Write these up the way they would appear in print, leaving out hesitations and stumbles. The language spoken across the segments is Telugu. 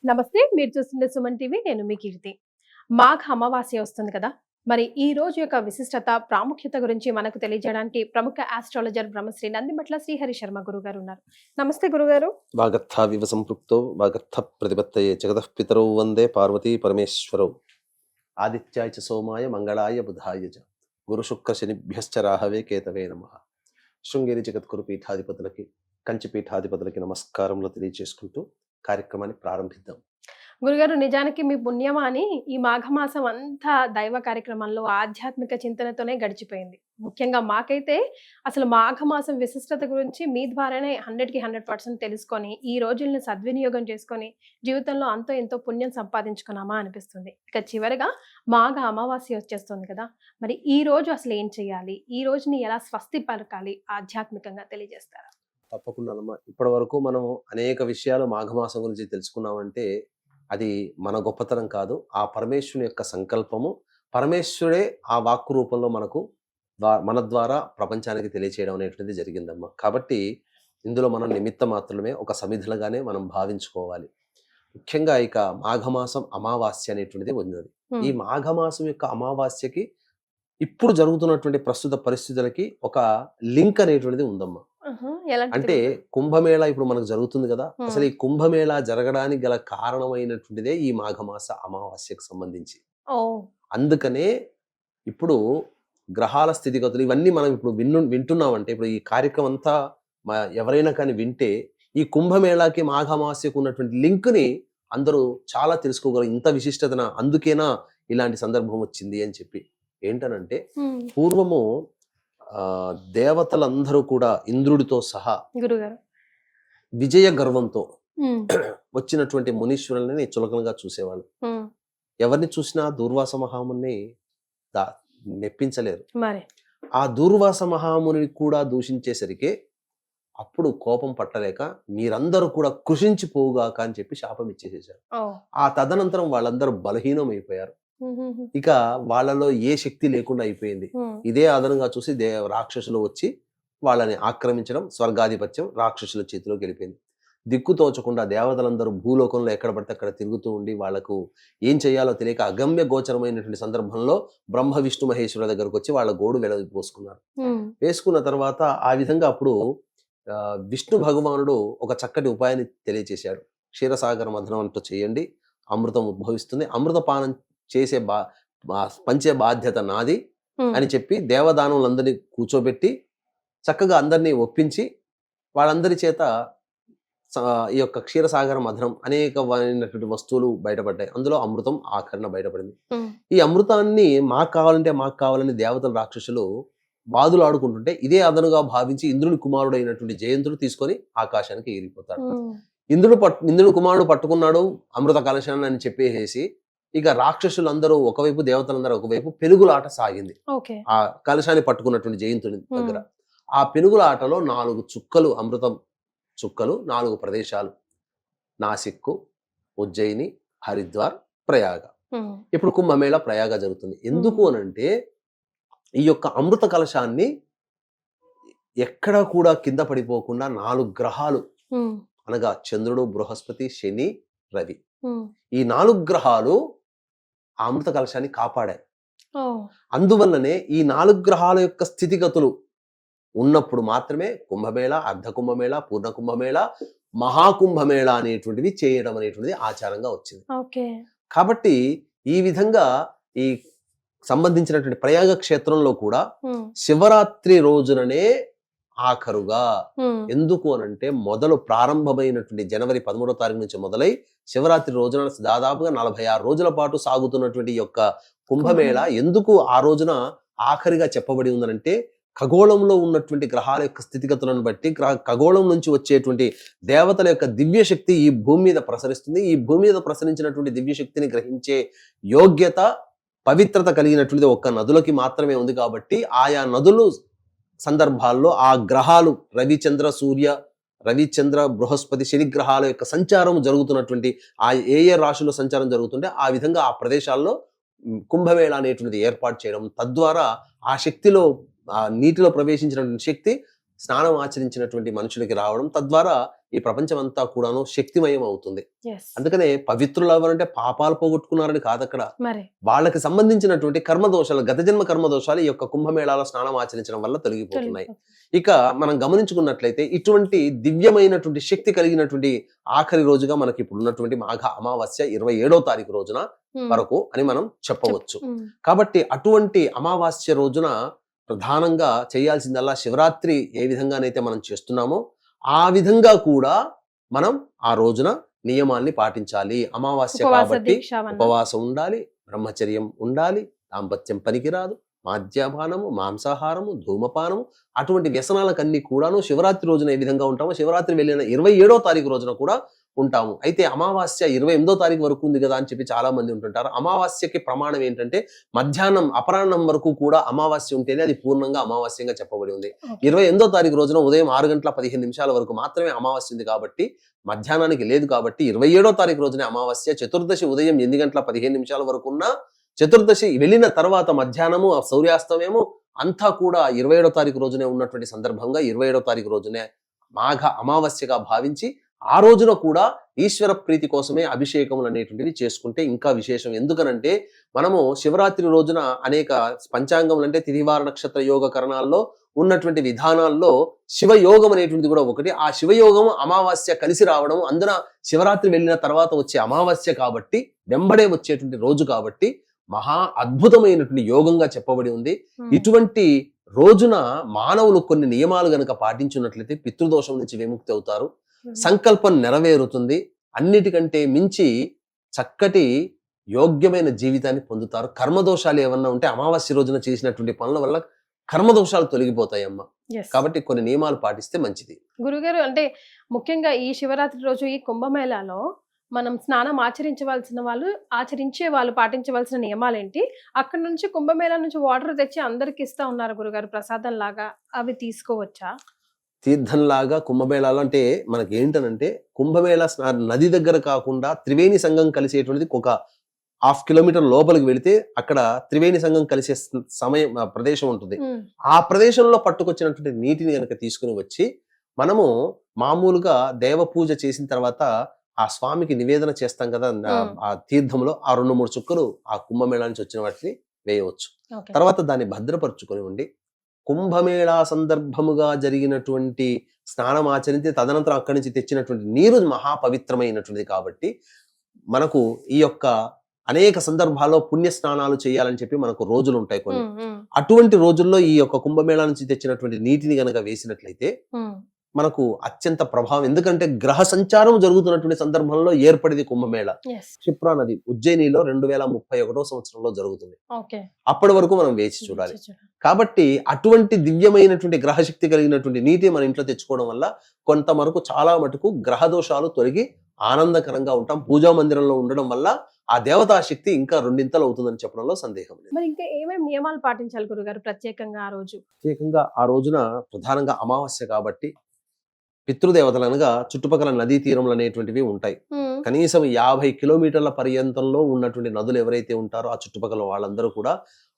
నమస్తే. మీరు చూస్తుండే సుమన్ టీవీ. నేను మీ కీర్తి. మాఘ అమావాస్య వస్తుంది కదా! మరి ఈ రోజు యొక్క విశిష్టత, ప్రాముఖ్యత గురించి మనకు తెలియజేయడానికి ప్రముఖ ఆస్ట్రాలజర్ బ్రహ్మశ్రీ నందిమట్ల శ్రీహరి శర్మ గురుగారు ఉన్నారు. నమస్తే గురుగారు. వాగర్థావివ సంపృక్తో వాగర్థ ప్రతిపత్తయే జగతః పితరౌ వందే పార్వతీ పరమేశ్వరౌ ఆదిత్యాయ చ సోమాయ మంగళాయ బుధాయ చ గురు శుక్ర శనిభ్యశ్చ రాహవే కేతవే నమః. శృంగేరి జగద్గురు పీఠాధిపతులకి, కంచి పీఠాధిపతులకి నమస్కారములు తెలియజేసుకుంటూ కార్యక్రమాన్ని ప్రారంభిద్దాం. గురుగారు, నిజానికి మీ పుణ్యమా అని ఈ మాఘమాసం అంతా దైవ కార్యక్రమాల్లో ఆధ్యాత్మిక చింతనతోనే గడిచిపోయింది. ముఖ్యంగా మాకైతే అసలు మాఘమాసం విశిష్టత గురించి మీ ద్వారానే 100కి 100% తెలుసుకొని ఈ రోజుల్ని సద్వినియోగం చేసుకొని జీవితంలో అంతో ఎంతో పుణ్యం సంపాదించుకున్నామా అనిపిస్తుంది. ఇక చివరిగా మాఘ అమావాస్య వచ్చేస్తుంది కదా! మరి ఈ రోజు అసలు ఏం చేయాలి? ఈ రోజుని ఎలా స్వస్తి పలకాలి ఆధ్యాత్మికంగా తెలియజేస్తారా? తప్పకుండా అమ్మా. ఇప్పటి వరకు మనం అనేక విషయాలు మాఘమాసం గురించి తెలుసుకున్నామంటే అది మన గొప్పతనం కాదు, ఆ పరమేశ్వరుని యొక్క సంకల్పము. పరమేశ్వరుడే ఆ వాక్కు రూపంలో మనకు మన ద్వారా ప్రపంచానికి తెలియచేయడం అనేటువంటిది జరిగిందమ్మా. కాబట్టి ఇందులో మనం నిమిత్త మాత్రమే, ఒక సమిధులుగానే మనం భావించుకోవాలి. ముఖ్యంగా ఇక మాఘమాసం అమావాస్య అనేటువంటిది ఉన్నది. ఈ మాఘమాసం యొక్క అమావాస్యకి ఇప్పుడు జరుగుతున్నటువంటి ప్రస్తుత పరిస్థితులకి ఒక లింక్ అనేటువంటిది ఉందమ్మా. అంటే కుంభమేళా ఇప్పుడు మనకు జరుగుతుంది కదా, అసలు ఈ కుంభమేళా జరగడానికి గల కారణమైనటువంటిదే ఈ మాఘమాస అమావాస్యకు సంబంధించి. అందుకనే ఇప్పుడు గ్రహాల స్థితిగతులు ఇవన్నీ మనం ఇప్పుడు వింటున్నామంటే, ఇప్పుడు ఈ కార్యక్రమం అంతా ఎవరైనా కానీ వింటే ఈ కుంభమేళాకి మాఘమాస్యకు ఉన్నటువంటి లింక్ ని అందరూ చాలా తెలుసుకోగలరు. ఇంత విశిష్టతన అందుకేనా ఇలాంటి సందర్భం వచ్చింది అని చెప్పి. ఏంటనంటే పూర్వము దేవతలందరూ కూడా ఇంద్రుడితో సహా విజయ గర్వంతో వచ్చినటువంటి మునీశ్వరులని చులకనగా చూసేవాళ్ళు. ఎవరిని చూసినా దూర్వాస మహాముని మెప్పించలేరు. ఆ దూర్వాస మహాముని కూడా దూషించేసరికి అప్పుడు కోపం పట్టలేక మీరందరూ కూడా కృషించిపోవుగాక అని చెప్పి శాపం ఇచ్చేసేసారు. ఆ తదనంతరం వాళ్ళందరూ బలహీనమైపోయారు. ఇక వాళ్ళలో ఏ శక్తి లేకుండా అయిపోయింది. ఇదే అదనంగా చూసి రాక్షసులు వచ్చి వాళ్ళని ఆక్రమించడం, స్వర్గాధిపత్యం రాక్షసుల చేతిలోకి వెళ్ళిపోయింది. దిక్కు తోచకుండా దేవతలందరూ భూలోకంలో ఎక్కడ పడితే అక్కడ తిరుగుతూ ఉండి వాళ్ళకు ఏం చేయాలో తెలియక అగమ్య గోచరమైనటువంటి సందర్భంలో బ్రహ్మ విష్ణు మహేశ్వరుల దగ్గరకు వచ్చి వాళ్ళ గోడు పోసుకున్నారు. వేసుకున్న తర్వాత ఆ విధంగా అప్పుడు విష్ణు భగవానుడు ఒక చక్కటి ఉపాయాన్ని తెలియచేశాడు. క్షీరసాగర మథనం అంటూ చేయండి, అమృతం ఉద్భవిస్తుంది, అమృత పానం చేసే పంచే బాధ్యత నాది అని చెప్పి దేవదానవులందరినీ కూర్చోబెట్టి చక్కగా అందరినీ ఒప్పించి వాళ్ళందరి చేత ఈ యొక్క క్షీరసాగర మథనం అనేకమైనటువంటి వస్తువులు బయటపడ్డాయి. అందులో అమృతం ఆఖరణ బయటపడింది. ఈ అమృతాన్ని మాకు కావాలని దేవతల రాక్షసులు బాధలు ఆడుకుంటుంటే ఇదే అదనుగా భావించి ఇంద్రుని కుమారుడైనటువంటి జయంతుడు తీసుకొని ఆకాశానికి ఎగిరిపోతాడు. ఇంద్రుడు కుమారుడు పట్టుకున్నాడు అమృత కలశాన్ని అని చెప్పేసి ఇక రాక్షసులందరూ ఒకవైపు, దేవతలందరూ ఒకవైపు పెనుగులాట సాగింది. ఆ కలశాన్ని పట్టుకున్నటువంటి జయంతుని దగ్గర ఆ పెనుగులాటలో 4 చుక్కలు, అమృతం చుక్కలు 4 ప్రదేశాలు, నాసిక్, ఉజ్జయిని, హరిద్వార్, ప్రయాగ. ఇప్పుడు కుంభమేళా ప్రయాగ జరుగుతుంది. ఎందుకు అనంటే ఈ యొక్క అమృత కలశాన్ని ఎక్కడా కూడా కింద పడిపోకుండా 4 గ్రహాలు అనగా చంద్రుడు, బృహస్పతి, శని, రవి, ఈ 4 గ్రహాలు ఆ అమృత కలశాన్ని కాపాడాయి. అందువల్లనే ఈ 4 గ్రహాల యొక్క స్థితిగతులు ఉన్నప్పుడు మాత్రమే కుంభమేళ, అర్ధ కుంభమేళ, పూర్ణ కుంభమేళ, మహాకుంభమేళ అనేటువంటిది చేయడం అనేటువంటిది ఆచారంగా వచ్చింది. కాబట్టి ఈ విధంగా ఈ సంబంధించినటువంటి ప్రయాగ క్షేత్రంలో కూడా శివరాత్రి రోజుననే ఆఖరుగా, ఎందుకు అనంటే మొదలు ప్రారంభమైనటువంటి జనవరి 13వ తారీఖు నుంచి మొదలై శివరాత్రి రోజున దాదాపుగా 46 రోజుల పాటు సాగుతున్నటువంటి యొక్క కుంభమేళ ఎందుకు ఆ రోజున ఆఖరిగా చెప్పబడి ఉందనంటే ఖగోళంలో ఉన్నటువంటి గ్రహాల యొక్క స్థితిగతులను బట్టి ఖగోళం నుంచి వచ్చేటువంటి దేవతల యొక్క దివ్య శక్తి ఈ భూమి మీద ప్రసరిస్తుంది. ఈ భూమి మీద ప్రసరించినటువంటి దివ్య శక్తిని గ్రహించే యోగ్యత, పవిత్రత కలిగినటువంటిది ఒక్క నదులకి మాత్రమే ఉంది. కాబట్టి ఆయా నదులు సందర్భాల్లో ఆ గ్రహాలు రవిచంద్ర బృహస్పతి శని గ్రహాల యొక్క సంచారం జరుగుతున్నటువంటి ఆ ఏ రాశుల్లో సంచారం జరుగుతుంటే ఆ విధంగా ఆ ప్రదేశాల్లో కుంభమేళ అనేటువంటిది ఏర్పాటు చేయడం, తద్వారా ఆ శక్తిలో ఆ నీటిలో ప్రవేశించినటువంటి శక్తి స్నానం ఆచరించినటువంటి మనుషులకి రావడం, తద్వారా ఈ ప్రపంచం అంతా కూడాను శక్తిమయం అవుతుంది. Yes. అందుకనే పవిత్రులు ఎవరంటే పాపాలు పోగొట్టుకున్నారని కాదు అక్కడ, మరి వాళ్ళకి సంబంధించినటువంటి కర్మదోషాలు, గత జన్మ కర్మదోషాలు ఈ యొక్క కుంభమేళాలో స్నానం ఆచరించడం వల్ల తొలగిపోతున్నాయి. ఇక మనం గమనించుకున్నట్లయితే ఇటువంటి దివ్యమైనటువంటి శక్తి కలిగినటువంటి ఆఖరి రోజుగా మనకి ఇప్పుడు ఉన్నటువంటి మాఘ అమావాస్య 27వ తారీఖు రోజున వరకు అని మనం చెప్పవచ్చు. కాబట్టి అటువంటి అమావాస్య రోజున ప్రధానంగా చేయాల్సిందల్లా శివరాత్రి ఏ విధంగానైతే మనం చేస్తున్నామో ఆ విధంగా కూడా మనం ఆ రోజున నియమాల్ని పాటించాలి. అమావాస్య కాబట్టి ఉపవాసం ఉండాలి, బ్రహ్మచర్యం ఉండాలి, దాంపత్యం పనికిరాదు, మాద్యపానము, మాంసాహారము, ధూమపానము, అటువంటి వ్యసనాలకన్నీ కూడాను శివరాత్రి రోజున ఏ విధంగా ఉంటామో శివరాత్రి వెళ్ళిన 27వ తారీఖు రోజున కూడా ఉంటాము. అయితే అమావాస్య 28వ తారీఖు వరకు ఉంది కదా అని చెప్పి చాలా మంది ఉంటుంటారు. అమావాస్యకి ప్రమాణం ఏంటంటే మధ్యాహ్నం అపరాహ్నం వరకు కూడా అమావాస్య ఉంటేనే అది పూర్ణంగా అమావాస్యంగా చెప్పబడి ఉంది. 28వ తారీఖు రోజున ఉదయం 6:15 వరకు మాత్రమే అమావాస్య ఉంది కాబట్టి మధ్యాహ్నానికి లేదు కాబట్టి 27వ తారీఖు రోజునే అమావాస్య. చతుర్దశి ఉదయం 8:15 వరకు ఉన్న చతుర్దశి వెళ్ళిన తర్వాత మధ్యాహ్నము సూర్యాస్తమయము అంతా కూడా 27వ తారీఖు రోజునే ఉన్నటువంటి సందర్భంగా 27వ తారీఖు రోజునే మాఘ అమావాస్యగా భావించి ఆ రోజున కూడా ఈశ్వర ప్రీతి కోసమే అభిషేకములు అనేటువంటివి చేసుకుంటే ఇంకా విశేషం. ఎందుకనంటే మనము శివరాత్రి రోజున అనేక పంచాంగములు అంటే తిథివార నక్షత్ర యోగ కరణాల్లో ఉన్నటువంటి విధానాల్లో శివయోగం అనేటువంటిది కూడా ఒకటి. ఆ శివయోగం అమావాస్య కలిసి రావడం, అందున శివరాత్రి వెళ్ళిన తర్వాత వచ్చే అమావాస్య కాబట్టి వెంబడే వచ్చేటువంటి రోజు కాబట్టి మహా అద్భుతమైనటువంటి యోగంగా చెప్పబడి ఉంది. ఇటువంటి రోజున మానవులు కొన్ని నియమాలు గనక పాటించున్నట్లయితే పితృదోషం నుంచి విముక్తి అవుతారు, సంకల్పం నెరవేరుతుంది, అన్నిటికంటే మించి చక్కటి యోగ్యమైన జీవితాన్ని పొందుతారు. కర్మదోషాలు ఏమన్నా ఉంటే అమావాస్య రోజున చేసినటువంటి పనుల వల్ల కర్మదోషాలు తొలగిపోతాయమ్మా. కాబట్టి కొన్ని నియమాలు పాటిస్తే మంచిది. గురుగారు, అంటే ముఖ్యంగా ఈ శివరాత్రి రోజు ఈ కుంభమేళాలో మనం స్నానం ఆచరించే వాళ్ళు పాటించవలసిన నియమాలు ఏంటి? అక్కడ నుంచి కుంభమేళా నుంచి వాటర్ తెచ్చి అందరికి ఇస్తా ఉన్నారు గురుగారు ప్రసాదం లాగా, అవి తీసుకోవచ్చా? తీర్థంలాగా కుంభమేళాలు అంటే మనకి ఏంటనంటే కుంభమేళా నది దగ్గర కాకుండా త్రివేణి సంఘం కలిసేటువంటిది ఒక 1/2 కిలోమీటర్ లోపలికి వెళితే అక్కడ త్రివేణి సంఘం కలిసే ప్రదేశం ఉంటుంది. ఆ ప్రదేశంలో పట్టుకొచ్చినటువంటి నీటిని కనుక తీసుకుని వచ్చి మనము మామూలుగా దేవ పూజ చేసిన తర్వాత ఆ స్వామికి నివేదన చేస్తాం కదా ఆ తీర్థంలో, ఆ 2-3 చుక్కలు ఆ కుంభమేళా నుంచి వచ్చిన వాటిని వేయవచ్చు. తర్వాత దాన్ని భద్రపరుచుకొని ఉండి కుంభమేళా సందర్భముగా జరిగినటువంటి స్నానం ఆచరించి తదనంతరం అక్కడి నుంచి తెచ్చినటువంటి నీరు మహాపవిత్రమైనటువంటిది కాబట్టి మనకు ఈ యొక్క అనేక సందర్భాల్లో పుణ్య స్నానాలు చేయాలని చెప్పి మనకు రోజులు ఉంటాయి కొన్ని. అటువంటి రోజుల్లో ఈ యొక్క కుంభమేళా నుంచి తెచ్చినటువంటి నీటిని గనక వేసినట్లయితే మనకు అత్యంత ప్రభావం. ఎందుకంటే గ్రహ సంచారం జరుగుతున్నటువంటి సందర్భంలో ఏర్పడింది కుంభమేళా. క్షిప్రా నది ఉజ్జయినిలో 2031వ సంవత్సరంలో జరుగుతుంది. అప్పటి వరకు మనం వేచి చూడాలి. కాబట్టి అటువంటి దివ్యమైనటువంటి గ్రహశక్తి కలిగినటువంటి నీటి మన ఇంట్లో తెచ్చుకోవడం వల్ల కొంతవరకు చాలా మటుకు గ్రహ దోషాలు తొలగి ఆనందకరంగా ఉంటాం. పూజా మందిరంలో ఉండడం వల్ల ఆ దేవతా శక్తి ఇంకా 2 అవుతుందని చెప్పడంలో సందేహం లేదు. మరి ఇంకా ఏమేమి నియమాలు పాటించాలి గురుగారు ప్రత్యేకంగా ఆ రోజు? ప్రత్యేకంగా ఆ రోజున ప్రధానంగా అమావాస్య కాబట్టి పితృదేవతలు అనగా చుట్టుపక్కల నదీ తీరములు అనేటువంటివి ఉంటాయి. కనీసం 50 కిలోమీటర్ల పర్యంతంలో ఉన్నటువంటి నదులు ఎవరైతే ఉంటారో ఆ చుట్టుపక్కల వాళ్ళందరూ కూడా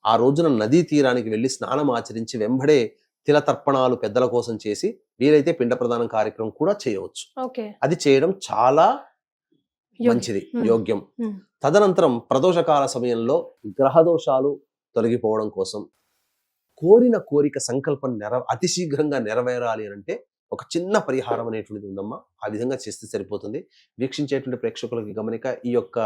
ఆ రోజున నదీ తీరానికి వెళ్లి స్నానం ఆచరించి వెంబడే తిలతర్పణాలు పెద్దల కోసం చేసి వీలైతే పిండ ప్రదానం కార్యక్రమం కూడా చేయవచ్చు. అది చేయడం చాలా మంచిది, యోగ్యం. తదనంతరం ప్రదోషకాల సమయంలో గ్రహదోషాలు తొలగిపోవడం కోసం కోరిన కోరిక సంకల్పం అతి శీఘ్రంగా నెరవేరాలి అంటే ఒక చిన్న పరిహారం అనేటువంటిది ఉందమ్మా. ఆ విధంగా చేస్తే సరిపోతుంది. వీక్షించేటువంటి ప్రేక్షకులకి గమనిక, ఈ యొక్క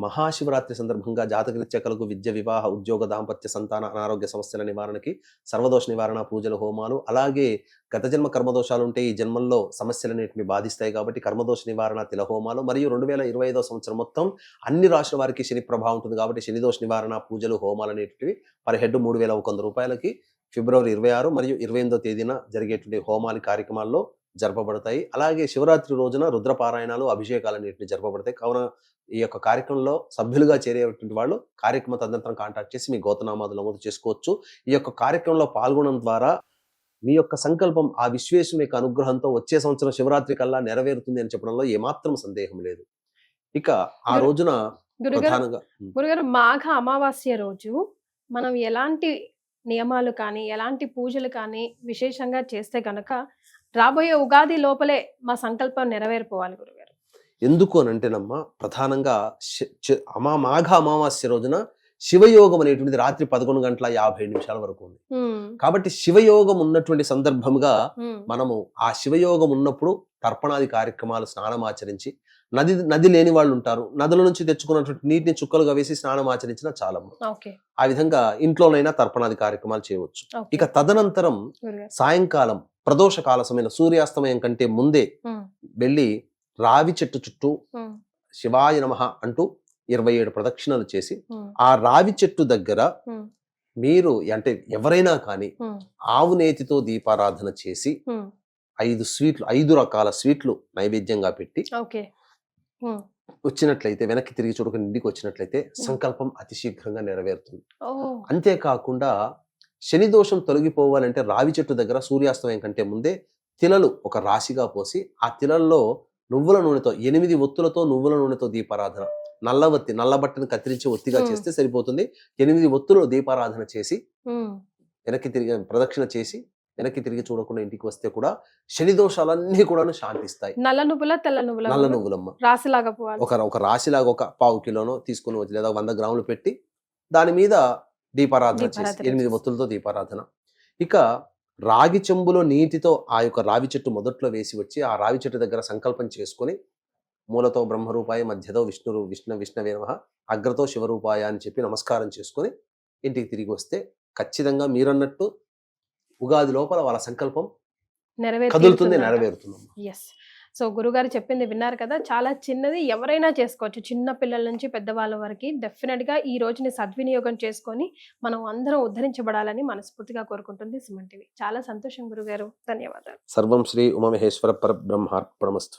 మహాశివరాత్రి సందర్భంగా జాతకరీత్యా కలుగు విద్య, వివాహ, ఉద్యోగ, దాంపత్య, సంతాన, అనారోగ్య సమస్యల నివారణకి సర్వదోష నివారణ పూజలు, హోమాలు, అలాగే గత జన్మ కర్మదోషాలు ఉంటే ఈ జన్మల్లో సమస్యలు అనేటివి బాధిస్తాయి కాబట్టి కర్మదోష నివారణ తిల హోమాలు, మరియు 2025వ సంవత్సరం మొత్తం అన్ని రాశుల వారికి శని ప్రభావం ఉంటుంది కాబట్టి శని దోష నివారణ పూజలు, హోమాలు అనేటివి పర్ హెడ్ 3,100 రూపాయలకి ఫిబ్రవరి 26 మరియు 28వ తేదీన జరిగేటువంటి హోమాలి కార్యక్రమాల్లో జరపబడతాయి. అలాగే శివరాత్రి రోజున రుద్రపారాయణాలు, అభిషేకాలు అనేటివి జరపబడతాయి. కావున ఈ యొక్క కార్యక్రమంలో సభ్యులుగా చేరేటువంటి వాళ్ళు కార్యక్రమ తదనంతరం కాంటాక్ట్ చేసి మీ గోతనామాలు నమోదు చేసుకోవచ్చు. ఈ యొక్క కార్యక్రమంలో పాల్గొనడం ద్వారా మీ యొక్క సంకల్పం ఆ విశ్వేశ్వరుని యొక్క అనుగ్రహంతో వచ్చే సంవత్సరం శివరాత్రి కల్లా నెరవేరుతుంది అని చెప్పడంలో ఏమాత్రం సందేహం లేదు. ఇక ఆ రోజున గురుగారు మాఘ అమావాస్య రోజు మనం ఎలాంటి నియమాలు కానీ ఎలాంటి పూజలు కానీ విశేషంగా చేస్తే గనక రాబోయే ఉగాది లోపలే మా సంకల్పం నెరవేరిపోవాలి గురుగారు. ఎందుకు అని అంటేనమ్మా, ప్రధానంగా మాఘ అమావాస్య రోజున శివయోగం అనేటువంటిది రాత్రి 11:57 వరకు ఉంది. కాబట్టి శివయోగం ఉన్నటువంటి సందర్భంగా మనము ఆ శివయోగం ఉన్నప్పుడు తర్పణాది కార్యక్రమాలు, స్నానం ఆచరించి, నది లేని వాళ్ళు ఉంటారు, నదుల నుంచి తెచ్చుకున్నటువంటి నీటిని చుక్కలుగా వేసి స్నానం ఆచరించిన చాలమ్మ. ఆ విధంగా ఇంట్లోనైనా తర్పణాది కార్యక్రమాలు చేయవచ్చు. ఇక తదనంతరం సాయంకాలం ప్రదోష కాల సమయంలో సూర్యాస్తమయం కంటే ముందే వెళ్ళి రావి చెట్టు చుట్టూ శివాయ నమః అంటూ 27 ప్రదక్షిణలు చేసి, ఆ రావి చెట్టు దగ్గర మీరు అంటే ఎవరైనా కానీ ఆవు నేతితో దీపారాధన చేసి 5 రకాల స్వీట్లు నైవేద్యంగా పెట్టి వచ్చినట్లయితే, వెనక్కి తిరిగి చూడకుండా ఇంటికి వచ్చినట్లయితే సంకల్పం అతి శీఘ్రంగా నెరవేరుతుంది. అంతేకాకుండా శని దోషం తొలగిపోవాలంటే రావి చెట్టు దగ్గర సూర్యాస్తమయం కంటే ముందే తిలలు ఒక రాశిగా పోసి, ఆ తిలల్లో నువ్వుల నూనెతో 8 ఒత్తులతో నువ్వుల నూనెతో దీపారాధన, నల్ల బట్టను కత్తిరించి ఒత్తిగా చేస్తే సరిపోతుంది. 8 ఒత్తులు దీపారాధన చేసి వెనక్కి తిరిగి ప్రదక్షిణ చేసి వెనక్కి తిరిగి చూడకుండా ఇంటికి వస్తే కూడా శని దోషాలన్నీ కూడా శాంతిస్తాయి. నల్ల నువ్వులమ్మ రాశిలాగా ఒక రాశిలాగా ఒక 1/4 కిలోనో తీసుకుని వచ్చి లేదా 100 గ్రాములు పెట్టి దాని మీద దీపారాధన చేసి 8 ఒత్తులతో దీపారాధన. ఇక రాగి చెంబులో నీటితో ఆ యొక్క రావి చెట్టు మొదట్లో వేసి వచ్చి ఆ రావి చెట్టు దగ్గర సంకల్పం చేసుకుని, మూలతో బ్రహ్మరూపాయ, మధ్యతో విష్ణవే నమః, అగ్రతో శివరూపాయ అని చెప్పి నమస్కారం చేసుకుని ఇంటికి తిరిగి వస్తే ఖచ్చితంగా మీరన్నట్టు ఉగాది లోపల వాళ్ళ సంకల్పం కదులుతుంది, నెరవేరుతుంది. సో గురుగారు చెప్పింది విన్నారు కదా, చాలా చిన్నది, ఎవరైనా చేసుకోవచ్చు, చిన్న పిల్లల నుంచి పెద్దవాళ్ళ వరకు. డెఫినెట్ గా ఈ రోజుని సద్వినియోగం చేసుకొని మనం అందరం ఉద్ధరించబడాలని మనస్ఫూర్తిగా కోరుకుంటుంది సుమన్ టీవీ. చాలా సంతోషం గురుగారు, ధన్యవాదాలు. సర్వం శ్రీ ఉమామహేశ్వర పరబ్రహ్మార్పణమస్తు.